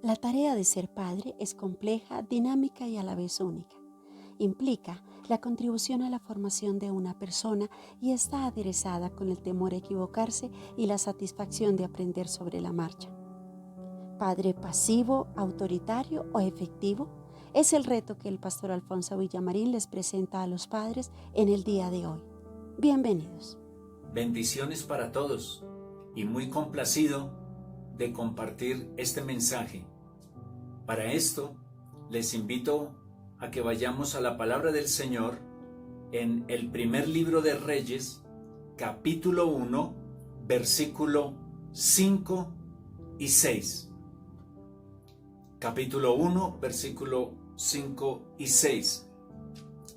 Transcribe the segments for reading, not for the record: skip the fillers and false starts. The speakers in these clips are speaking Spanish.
La tarea de ser padre es compleja, dinámica y a la vez única. Implica la contribución a la formación de una persona y está aderezada con el temor a equivocarse y la satisfacción de aprender sobre la marcha. ¿Padre pasivo, autoritario o efectivo? Es el reto que el pastor Alfonso Villamarín les presenta a los padres en el día de hoy. Bienvenidos. Bendiciones para todos y muy complacido de compartir este mensaje. Para esto, les invito a que vayamos a la palabra del Señor en el primer libro de Reyes, capítulo 1, versículo 5 y 6. Capítulo 1, versículo 5 y 6.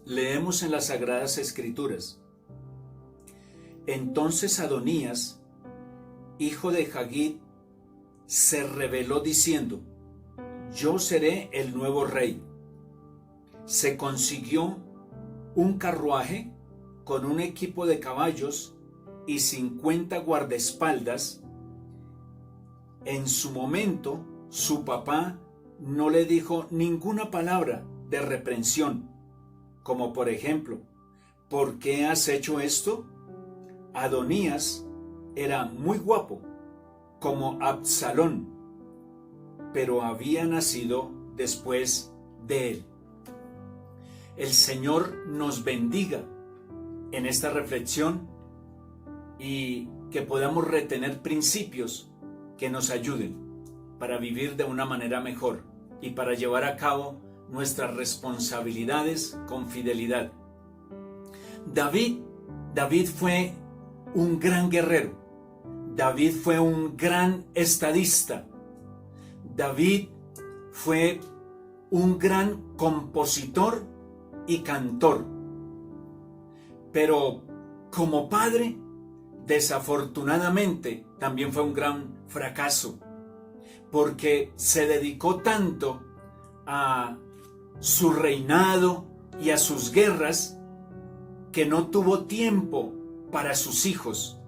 Leemos en las Sagradas Escrituras. Entonces Adonías, hijo de Hagit, se rebeló diciendo: yo seré el nuevo rey. Se consiguió un carruaje con un equipo de caballos y 50 guardaespaldas. En su momento, su papá no le dijo ninguna palabra de reprensión, como por ejemplo: ¿por qué has hecho esto? Adonías era muy guapo, como Absalón, pero había nacido después de él. El Señor nos bendiga en esta reflexión y que podamos retener principios que nos ayuden para vivir de una manera mejor y para llevar a cabo nuestras responsabilidades con fidelidad. David fue un gran guerrero. David fue un gran estadista. David fue un gran compositor y cantor. Pero como padre, desafortunadamente, también fue un gran fracaso, porque se dedicó tanto a su reinado y a sus guerras que no tuvo tiempo para sus hijos.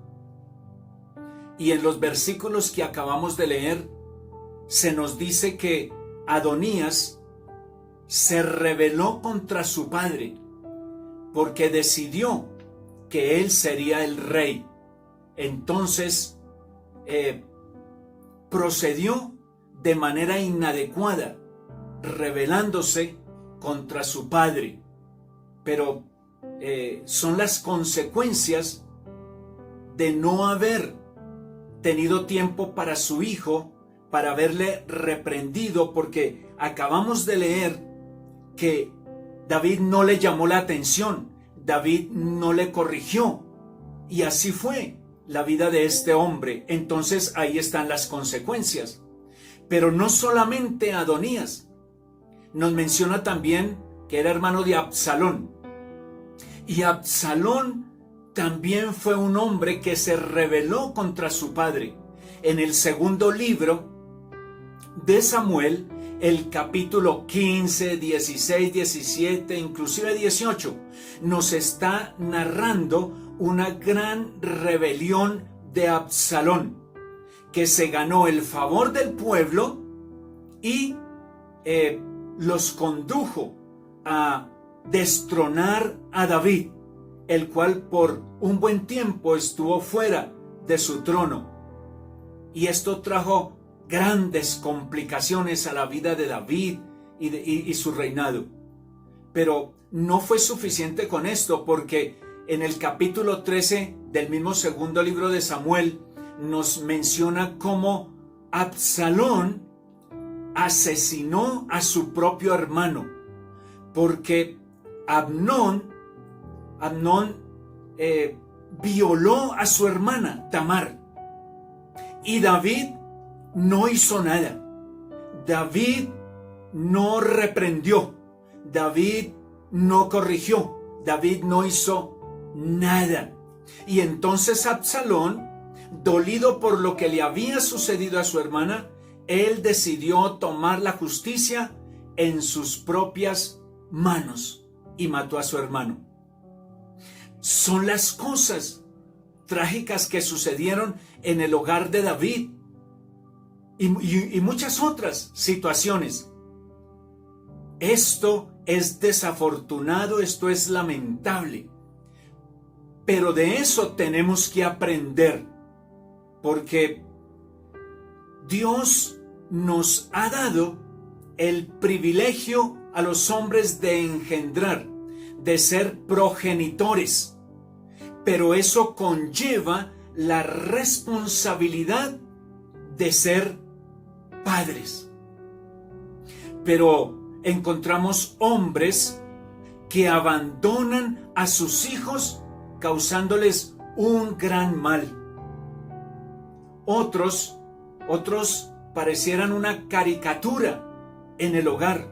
Y en los versículos que acabamos de leer, se nos dice que Adonías se rebeló contra su padre porque decidió que él sería el rey. Entonces procedió de manera inadecuada, rebelándose contra su padre. Pero son las consecuencias de no haber tenido tiempo para su hijo, para haberle reprendido, porque acabamos de leer que David no le llamó la atención, David no le corrigió, y así fue la vida de este hombre. Entonces ahí están las consecuencias. Pero no solamente Adonías, nos menciona también que era hermano de Absalón, y Absalón también fue un hombre que se rebeló contra su padre. En el segundo libro de Samuel, el capítulo 15, 16, 17, inclusive 18, nos está narrando una gran rebelión de Absalón, que se ganó el favor del pueblo y los condujo a destronar a David, el cual por un buen tiempo estuvo fuera de su trono. Y esto trajo grandes complicaciones a la vida de David y su reinado. Pero no fue suficiente con esto, porque en el capítulo 13 del mismo segundo libro de Samuel nos menciona cómo Absalón asesinó a su propio hermano, porque Amnón violó a su hermana Tamar, y David no hizo nada. David no reprendió, David no corrigió, David no hizo nada. Y entonces Absalón, dolido por lo que le había sucedido a su hermana, él decidió tomar la justicia en sus propias manos y mató a su hermano. Son las cosas trágicas que sucedieron en el hogar de David. y muchas otras situaciones. Esto es desafortunado, esto es lamentable. Pero de eso tenemos que aprender, porque Dios nos ha dado el privilegio a los hombres de engendrar, de ser progenitores. Pero eso conlleva la responsabilidad de ser padres. Pero encontramos hombres que abandonan a sus hijos causándoles un gran mal. Otros parecieran una caricatura en el hogar,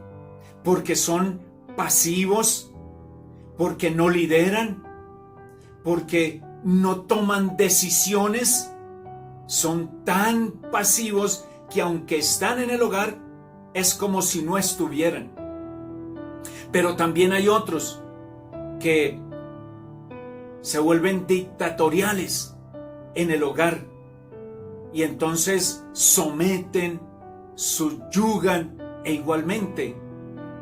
porque son pasivos, porque no lideran, porque no toman decisiones, son tan pasivos que aunque están en el hogar, es como si no estuvieran. Pero también hay otros que se vuelven dictatoriales en el hogar y entonces someten, subyugan e igualmente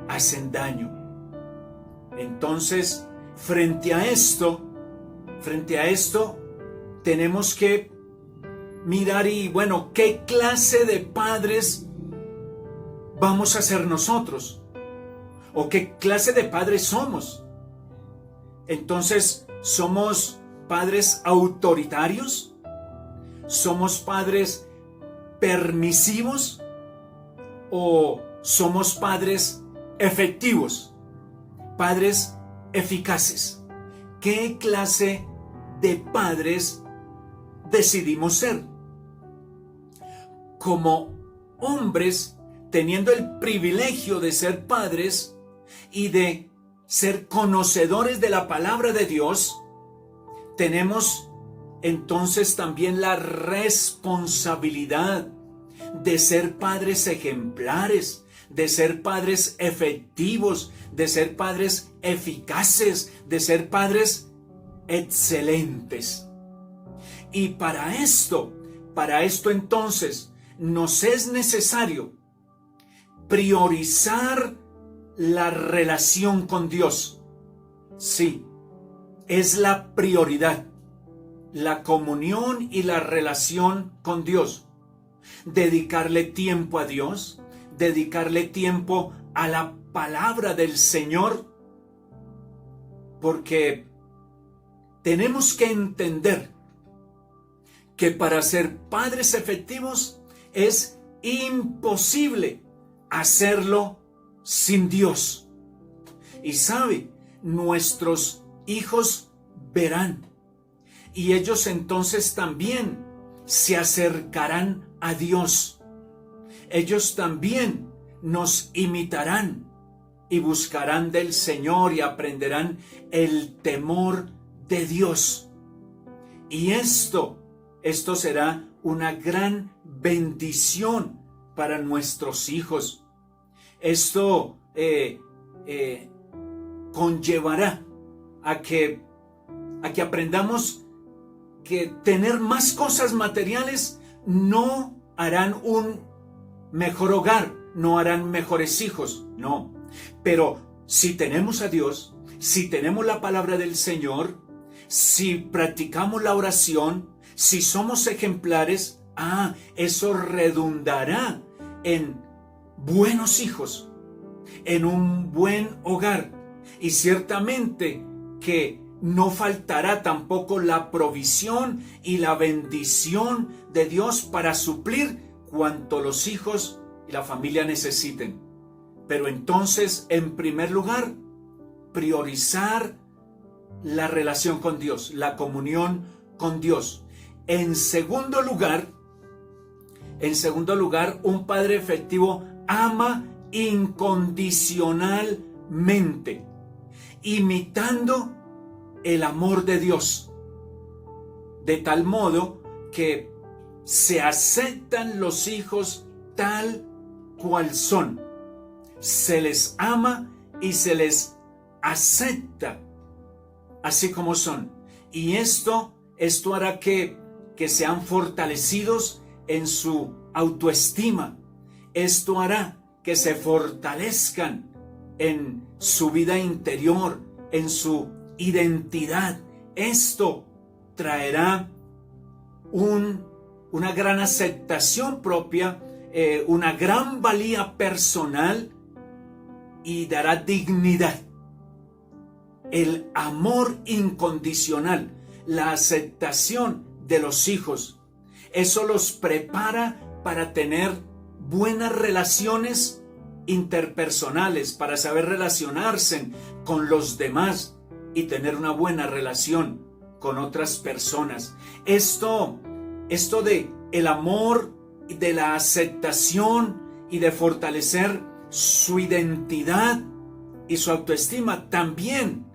hacen daño. Entonces, frente a esto, tenemos que mirar y, bueno, ¿qué clase de padres vamos a ser nosotros? ¿O qué clase de padres somos? Entonces, ¿somos padres autoritarios? ¿Somos padres permisivos? ¿O somos padres efectivos? Padres eficaces. ¿Qué clase de padres decidimos ser? Como hombres, teniendo el privilegio de ser padres y de ser conocedores de la palabra de Dios, tenemos entonces también la responsabilidad de ser padres ejemplares, de ser padres efectivos, de ser padres eficaces, de ser padres excelentes. Y para esto entonces nos es necesario priorizar la relación con Dios. Sí, es la prioridad, la comunión y la relación con Dios. Dedicarle tiempo a Dios, dedicarle tiempo a la palabra del Señor, porque tenemos que entender que para ser padres efectivos es imposible hacerlo sin Dios. Y sabe, nuestros hijos verán, y ellos entonces también se acercarán a Dios. Ellos también nos imitarán y buscarán del Señor y aprenderán el temor de Dios. Y esto será una gran bendición para nuestros hijos. Esto conllevará a que aprendamos que tener más cosas materiales no harán un mejor hogar, no harán mejores hijos, no. Pero si tenemos a Dios, si tenemos la palabra del Señor, si practicamos la oración, si somos ejemplares, eso redundará en buenos hijos, en un buen hogar. Y ciertamente que no faltará tampoco la provisión y la bendición de Dios para suplir cuanto los hijos y la familia necesiten. Pero entonces, en primer lugar, priorizar la relación con Dios, la comunión con Dios. En segundo lugar, un padre efectivo ama incondicionalmente, imitando el amor de Dios, de tal modo que se aceptan los hijos tal cual son. Se les ama y se les acepta así como son. Y esto hará que sean fortalecidos en su autoestima. Esto hará que se fortalezcan en su vida interior, en su identidad. Esto traerá una gran aceptación propia, una gran valía personal y dará dignidad. El amor incondicional, la aceptación de los hijos, eso los prepara para tener buenas relaciones interpersonales, para saber relacionarse con los demás y tener una buena relación con otras personas. Esto de el amor, de la aceptación y de fortalecer su identidad y su autoestima también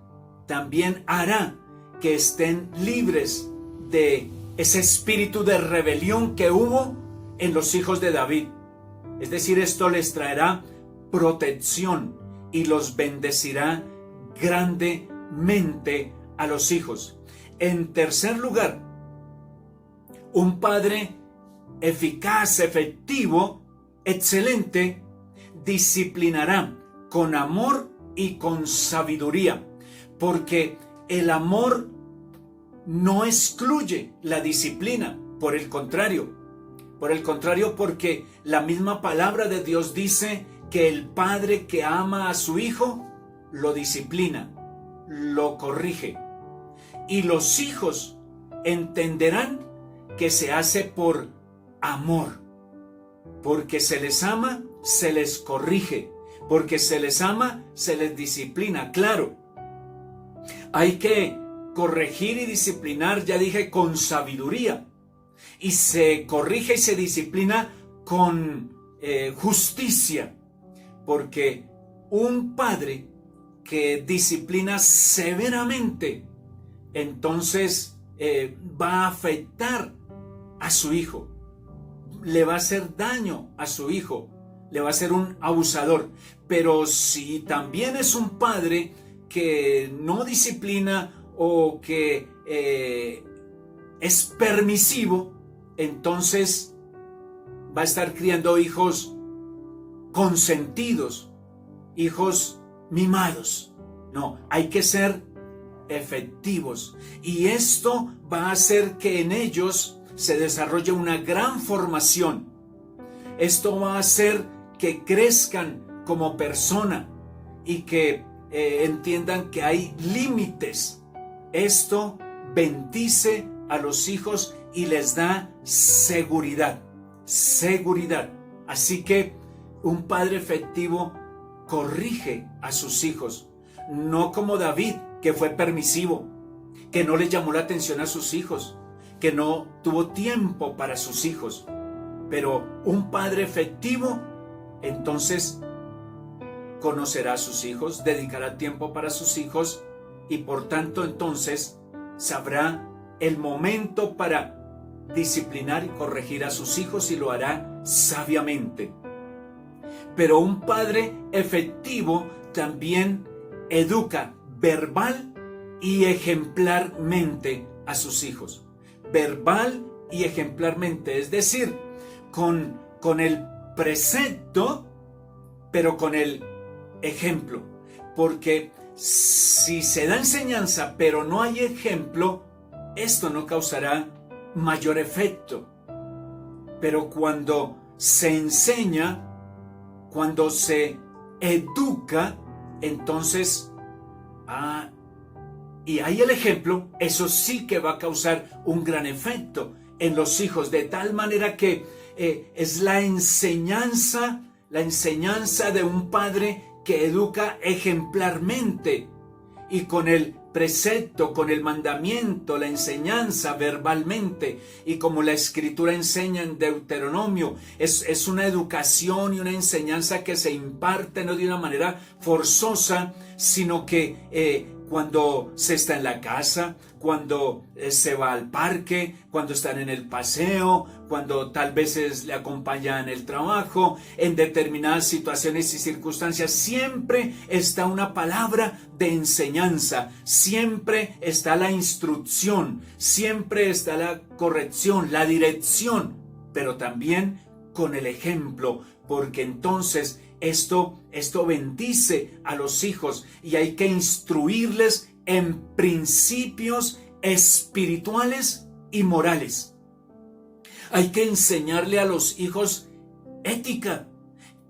hará que estén libres de ese espíritu de rebelión que hubo en los hijos de David. Es decir, esto les traerá protección y los bendecirá grandemente a los hijos. En tercer lugar, un padre eficaz, efectivo, excelente, disciplinará con amor y con sabiduría, porque el amor no excluye la disciplina, por el contrario, porque la misma palabra de Dios dice que el padre que ama a su hijo lo disciplina, lo corrige, y los hijos entenderán que se hace por amor, porque se les ama, se les corrige, porque se les ama, se les disciplina. Claro, hay que corregir y disciplinar, ya dije, con sabiduría, y se corrige y se disciplina con justicia, porque un padre que disciplina severamente, entonces va a afectar a su hijo, le va a hacer daño a su hijo, le va a ser un abusador. Pero si también es un padre que no disciplina o que es permisivo, entonces va a estar criando hijos consentidos, hijos mimados. No, hay que ser efectivos, y esto va a hacer que en ellos se desarrolle una gran formación. Esto va a hacer que crezcan como persona y que entiendan que hay límites. Esto bendice a los hijos y les da seguridad. Así que un padre efectivo corrige a sus hijos, no como David, que fue permisivo, que no le llamó la atención a sus hijos, que no tuvo tiempo para sus hijos. Pero un padre efectivo, entonces, conocerá a sus hijos, dedicará tiempo para sus hijos, y por tanto entonces sabrá el momento para disciplinar y corregir a sus hijos, y lo hará sabiamente. Pero un padre efectivo también educa verbal y ejemplarmente a sus hijos. Verbal y ejemplarmente, es decir, con el precepto, pero con el ejemplo. Porque si se da enseñanza pero no hay ejemplo, esto no causará mayor efecto. Pero cuando se enseña, cuando se educa, entonces y hay el ejemplo, eso sí que va a causar un gran efecto en los hijos, de tal manera que es la enseñanza de un padre que educa ejemplarmente, y con el precepto, con el mandamiento, la enseñanza verbalmente, y como la Escritura enseña en Deuteronomio, es una educación y una enseñanza que se imparte no de una manera forzosa, sino que cuando se está en la casa, cuando se va al parque, cuando están en el paseo, cuando tal vez le acompañan en el trabajo, en determinadas situaciones y circunstancias, siempre está una palabra de enseñanza, siempre está la instrucción, siempre está la corrección, la dirección, pero también con el ejemplo, porque entonces esto bendice a los hijos y hay que instruirles en principios espirituales y morales. Hay que enseñarle a los hijos ética.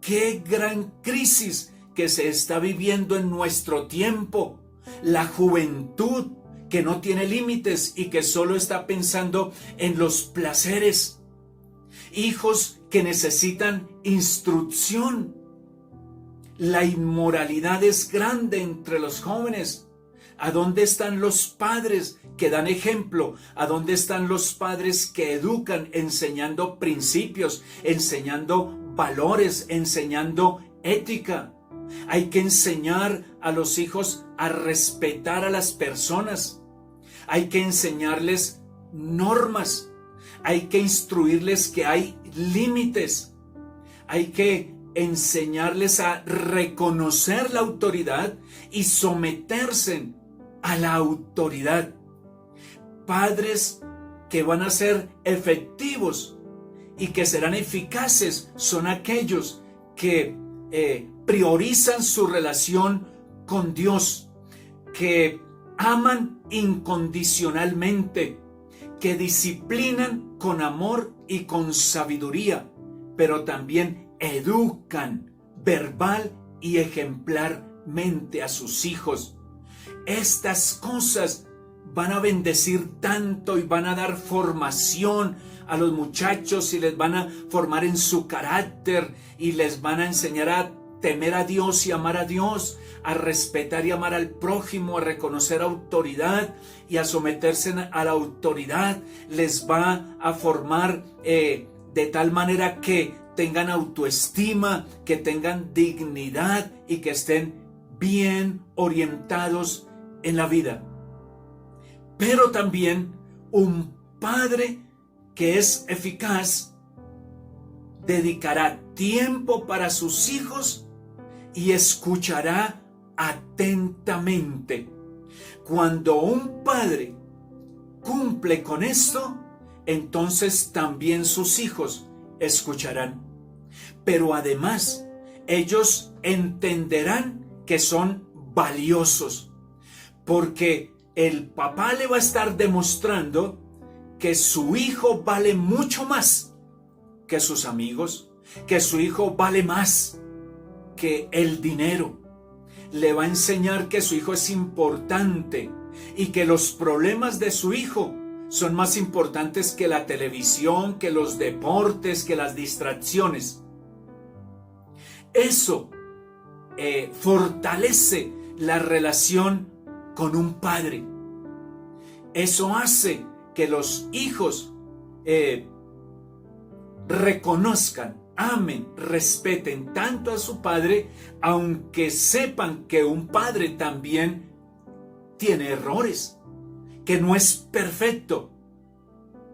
Qué gran crisis que se está viviendo en nuestro tiempo. La juventud que no tiene límites y que solo está pensando en los placeres. Hijos que necesitan instrucción. La inmoralidad es grande entre los jóvenes. ¿A dónde están los padres que dan ejemplo? ¿A dónde están los padres que educan, enseñando principios, enseñando valores, enseñando ética? Hay que enseñar a los hijos a respetar a las personas. Hay que enseñarles normas. Hay que instruirles que hay límites. Hay que enseñarles a reconocer la autoridad y someterse a la autoridad. Padres que van a ser efectivos y que serán eficaces son aquellos que priorizan su relación con Dios, que aman incondicionalmente, que disciplinan con amor y con sabiduría, pero también educan verbal y ejemplarmente a sus hijos. Estas cosas van a bendecir tanto y van a dar formación a los muchachos y les van a formar en su carácter y les van a enseñar a temer a Dios y amar a Dios, a respetar y amar al prójimo, a reconocer autoridad y a someterse a la autoridad. Les va a formar de tal manera que tengan autoestima, que tengan dignidad y que estén bien orientados en la vida. Pero también un padre que es eficaz dedicará tiempo para sus hijos y escuchará atentamente. Cuando un padre cumple con esto, entonces también sus hijos escucharán. Pero además, ellos entenderán que son valiosos, porque el papá le va a estar demostrando que su hijo vale mucho más que sus amigos, que su hijo vale más que el dinero. Le va a enseñar que su hijo es importante y que los problemas de su hijo son más importantes que la televisión, que los deportes, que las distracciones. Eso fortalece la relación con un padre. Eso hace que los hijos reconozcan, amen, respeten tanto a su padre, aunque sepan que un padre también tiene errores, que no es perfecto,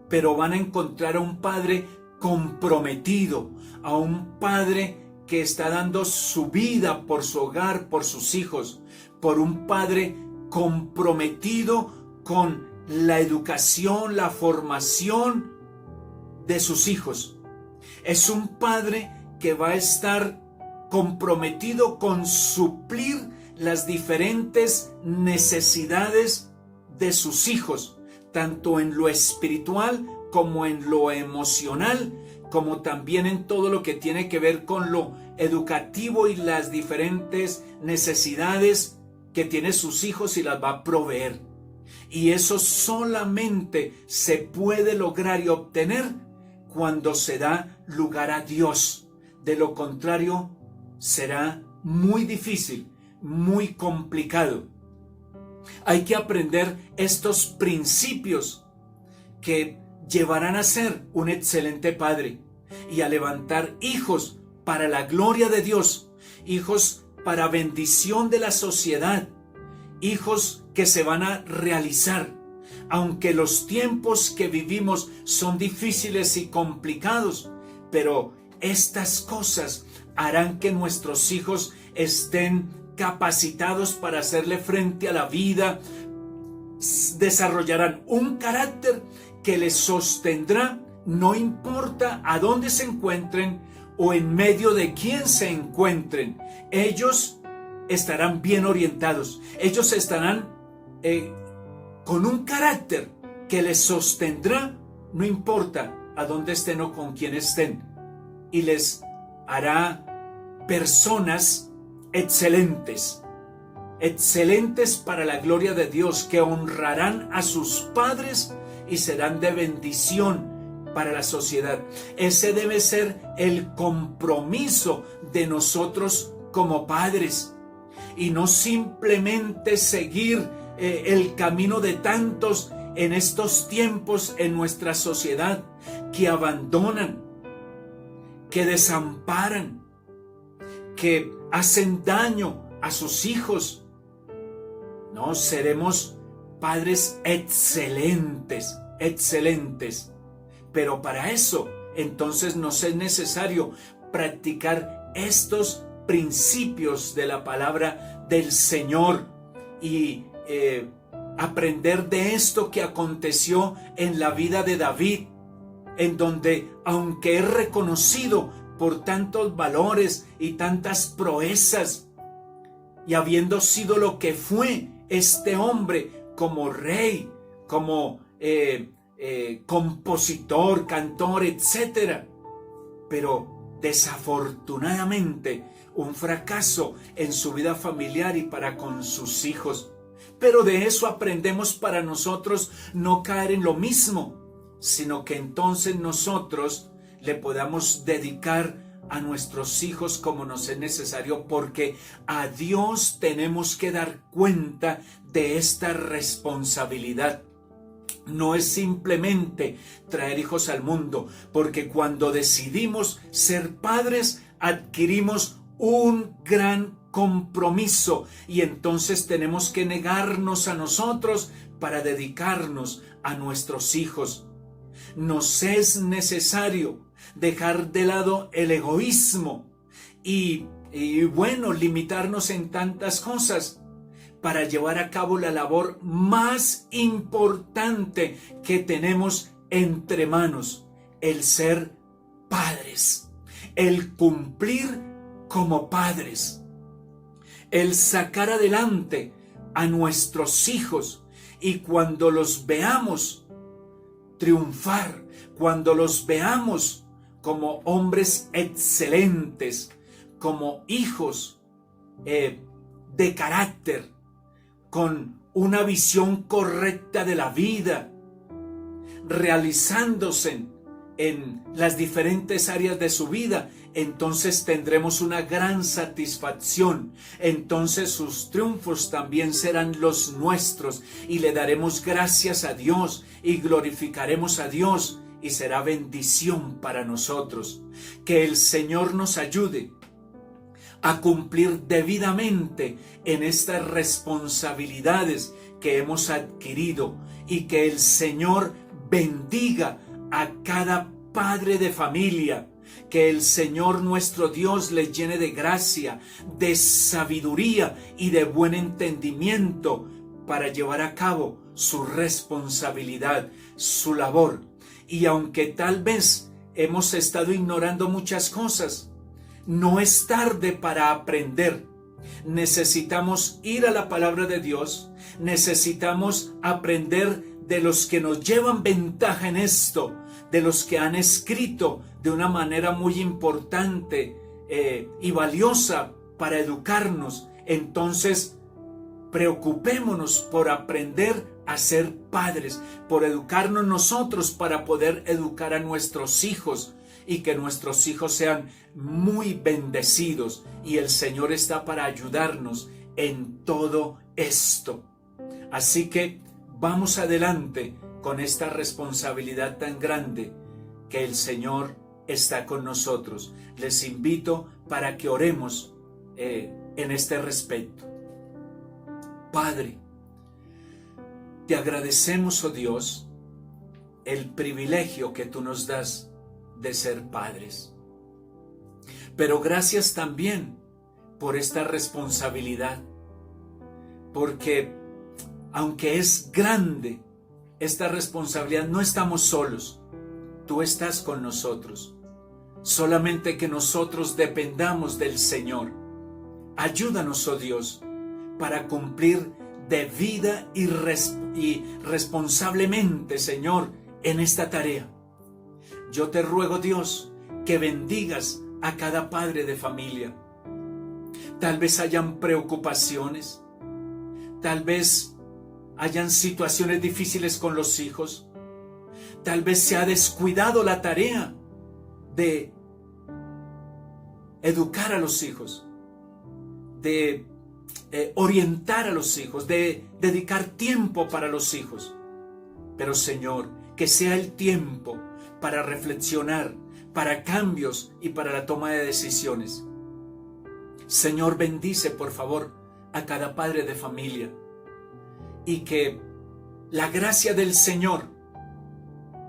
pero van a encontrar a un padre comprometido, a un padre que está dando su vida por su hogar, por sus hijos, por un padre comprometido con la educación, la formación de sus hijos. Es un padre que va a estar comprometido con suplir las diferentes necesidades de sus hijos, tanto en lo espiritual como en lo emocional, como también en todo lo que tiene que ver con lo educativo y las diferentes necesidades que tiene sus hijos y las va a proveer. Y eso solamente se puede lograr y obtener cuando se da lugar a Dios. De lo contrario, será muy difícil, muy complicado. Hay que aprender estos principios que llevarán a ser un excelente padre y a levantar hijos para la gloria de Dios, hijos para bendición de la sociedad, hijos que se van a realizar. Aunque los tiempos que vivimos son difíciles y complicados, pero estas cosas harán que nuestros hijos estén capacitados para hacerle frente a la vida, desarrollarán un carácter que les sostendrá no importa a dónde se encuentren o en medio de quién se encuentren, ellos estarán bien orientados, ellos estarán con un carácter que les sostendrá, no importa a dónde estén o con quién estén, y les hará personas excelentes, excelentes para la gloria de Dios, que honrarán a sus padres y serán de bendición para la sociedad. Ese debe ser el compromiso de nosotros como padres, y no simplemente seguir el camino de tantos en estos tiempos en nuestra sociedad, que abandonan, que desamparan, que hacen daño a sus hijos. No, seremos padres excelentes, excelentes. Pero para eso, entonces nos es necesario practicar estos principios de la palabra del Señor y aprender de esto que aconteció en la vida de David, en donde, aunque es reconocido por tantos valores y tantas proezas, y habiendo sido lo que fue este hombre como rey, como compositor, cantor, etc., pero desafortunadamente un fracaso en su vida familiar y para con sus hijos. Pero de eso aprendemos para nosotros no caer en lo mismo, sino que entonces nosotros le podamos dedicar a nuestros hijos como nos es necesario, porque a Dios tenemos que dar cuenta de esta responsabilidad. No es simplemente traer hijos al mundo, porque cuando decidimos ser padres adquirimos un gran compromiso, y entonces tenemos que negarnos a nosotros para dedicarnos a nuestros hijos. Nos es necesario dejar de lado el egoísmo y limitarnos en tantas cosas para llevar a cabo la labor más importante que tenemos entre manos: el ser padres, el cumplir como padres, el sacar adelante a nuestros hijos, y cuando los veamos triunfar, cuando los veamos como hombres excelentes, como hijos de carácter, con una visión correcta de la vida, realizándose en las diferentes áreas de su vida, entonces tendremos una gran satisfacción. Entonces sus triunfos también serán los nuestros, y le daremos gracias a Dios y glorificaremos a Dios, y será bendición para nosotros. Que el Señor nos ayude a cumplir debidamente en estas responsabilidades que hemos adquirido, y que el Señor bendiga a cada padre de familia. Que el Señor nuestro Dios les llene de gracia, de sabiduría y de buen entendimiento para llevar a cabo su responsabilidad, su labor. Y aunque tal vez hemos estado ignorando muchas cosas, no es tarde para aprender. Necesitamos ir a la palabra de Dios, necesitamos aprender de los que nos llevan ventaja en esto, de los que han escrito de una manera muy importante y valiosa para educarnos. Entonces, preocupémonos por aprender a ser padres, por educarnos nosotros para poder educar a nuestros hijos, y que nuestros hijos sean muy bendecidos, y el Señor está para ayudarnos en todo esto. Así que vamos adelante con esta responsabilidad tan grande, que el Señor está con nosotros. Les invito para que oremos en este respecto. Padre, te agradecemos, oh Dios, el privilegio que tú nos das de ser padres. Pero gracias también por esta responsabilidad, porque aunque es grande esta responsabilidad, no estamos solos. tú estás con nosotros. Solamente que nosotros dependamos del Señor. Ayúdanos, oh Dios, para cumplir debida y responsablemente, Señor, en esta tarea. Yo te ruego, Dios, que bendigas a cada padre de familia. Tal vez hayan preocupaciones, tal vez hayan situaciones difíciles con los hijos, tal vez se ha descuidado la tarea de educar a los hijos, de orientar a los hijos, de dedicar tiempo para los hijos. Pero Señor, que sea el tiempo para reflexionar, para cambios y para la toma de decisiones. Señor, bendice por favor a cada padre de familia y que la gracia del Señor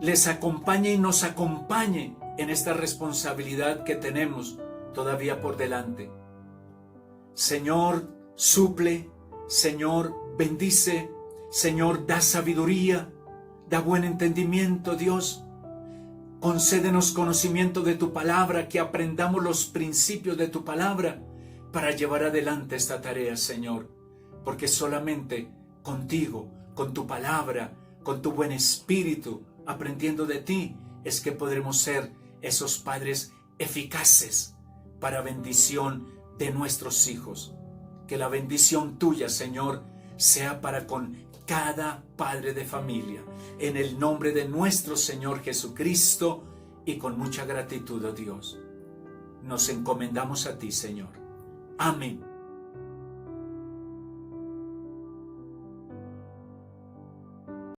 les acompañe y nos acompañe en esta responsabilidad que tenemos todavía por delante. Señor, suple, Señor, bendice, Señor, da sabiduría, da buen entendimiento, Dios. Concédenos conocimiento de tu palabra, que aprendamos los principios de tu palabra para llevar adelante esta tarea, Señor, porque solamente contigo, con tu palabra, con tu buen espíritu, aprendiendo de ti, es que podremos ser esos padres eficaces para bendición de nuestros hijos. Que la bendición tuya, Señor, sea para con cada padre de familia, en el nombre de nuestro Señor Jesucristo, y con mucha gratitud, oh Dios, nos encomendamos a ti, Señor. Amén